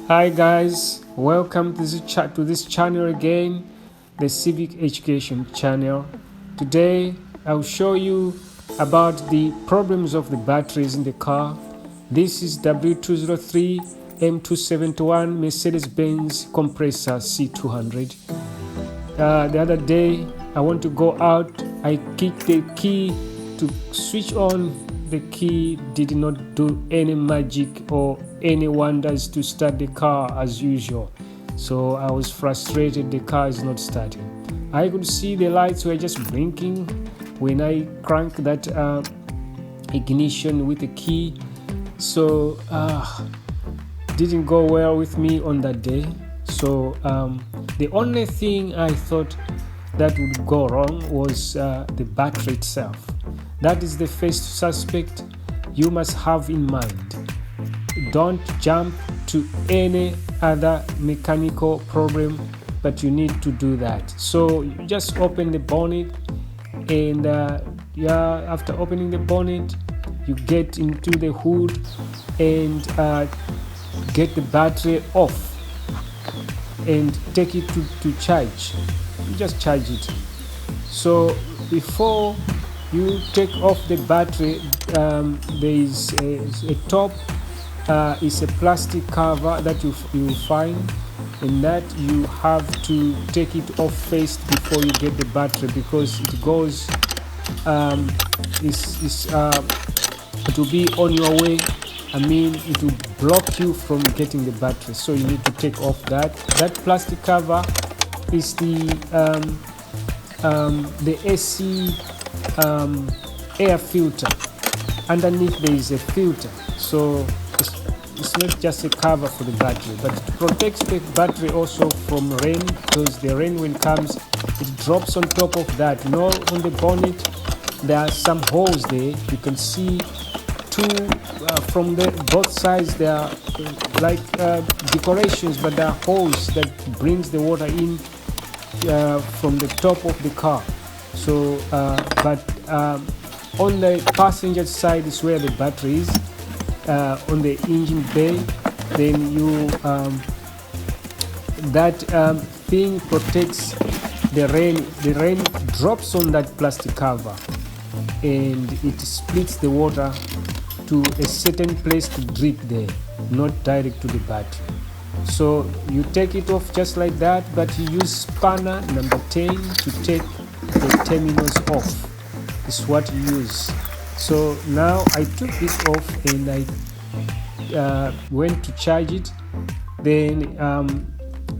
Hi guys, welcome to this channel again, the Civic Education channel. Today I'll show you about the problems of the batteries in the car. This is W203 M271 Mercedes Benz Konpressor C200. The other day I want to go out, I kicked the key to switch on. The key did not do any magic or any wonders to start the car as usual. So I was frustrated, the car is not starting. I could see the lights were just blinking when I cranked that ignition with the key. So didn't go well with me on that day. So the only thing I thought that would go wrong was the battery itself. That is the first suspect you must have in mind. Don't jump to any other mechanical problem, but you need to do that. So you just open the bonnet, and after opening the bonnet, you get into the hood and get the battery off and take it to charge. You just charge it. So before you take off the battery, there is a top, is a plastic cover that you will find, and that you have to take it off first before you get the battery, because it goes it will be on your way. It will block you from getting the battery, so you need to take off that plastic cover. Is the AC air filter. Underneath there is a filter, so it's not just a cover for the battery, but it protects the battery also from rain, because the rain, when it comes, it drops on top of that. On the bonnet there are some holes there. You can see two from both sides. There are like decorations, but there are holes that brings the water in from the top of the car. So on the passenger side is where the battery is, on the engine bay. Then that thing protects the rain. The rain drops on that plastic cover, and it splits the water to a certain place to drip there, not direct to the battery. So you take it off just like that, but you use spanner number 10 to take the terminals off. Is what you use. So now I took this off and I went to charge it. Then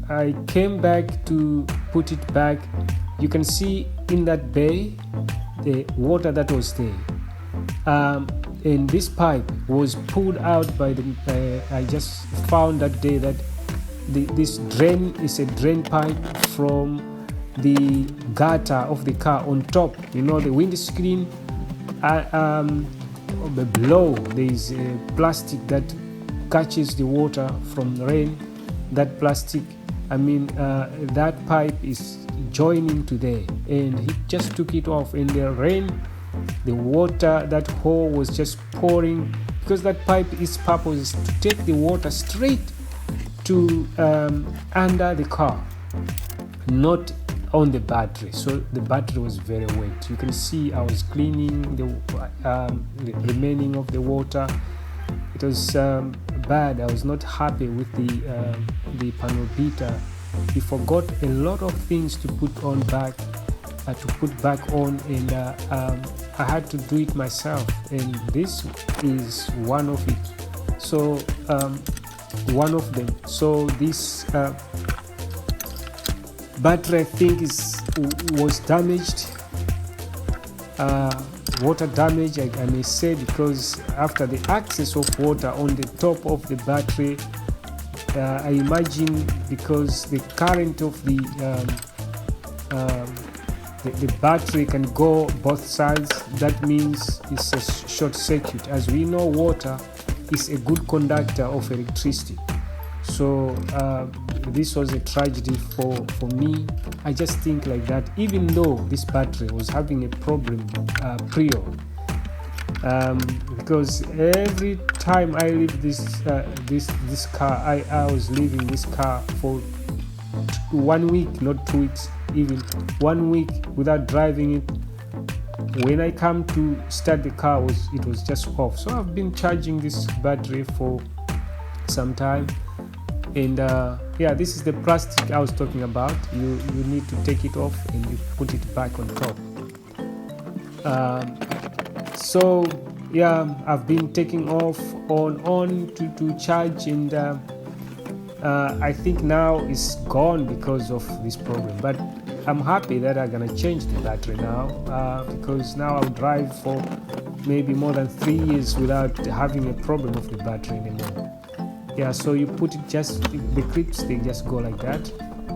I came back to put it back. You can see in that bay the water that was there. And this pipe was pulled out by I just found that day that this drain is a drain pipe from the gutter of the car on top. The windscreen below there is a plastic that catches the water from the rain. That plastic, that pipe is joining to there, and he just took it off. In the rain, the water, that hole was just pouring, because that pipe, its purpose is to take the water straight to under the car, not on the battery. So the battery was very wet. You can see I was cleaning the remaining of the water. It was bad. I was not happy with the panel beater. He forgot a lot of things to put back on, and I had to do it myself, and this is one of it. So one of them. So this battery, I think, was damaged, water damage, I may say, because after the access of water on the top of the battery, I imagine, because the current of the battery can go both sides, that means it's a short circuit. As we know, water is a good conductor of electricity. So this was a tragedy for me. I just think like that. Even though this battery was having a problem prior, because every time I leave this car, I was leaving this car for 1 week, not 2 weeks, even 1 week without driving it. When I come to start the car, it was just off. So I've been charging this battery for some time, and yeah, this is the plastic I was talking about. You need to take it off and you put it back on top. So yeah, I've been taking off on to charge, and I think now it's gone because of this problem. But I'm happy that I'm gonna change the battery now, because now I'll drive for maybe more than 3 years without having a problem of the battery anymore. Yeah, so you put it, just the clips, they just go like that,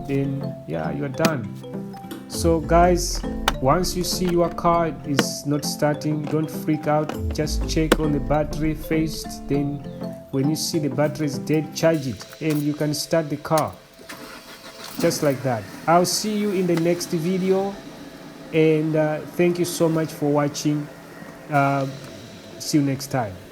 then yeah, you're done. So guys, once you see your car is not starting, don't freak out. Just check on the battery first, then when you see the battery is dead, charge it and you can start the car, just like that. I'll see you in the next video, and thank you so much for watching. See you next time.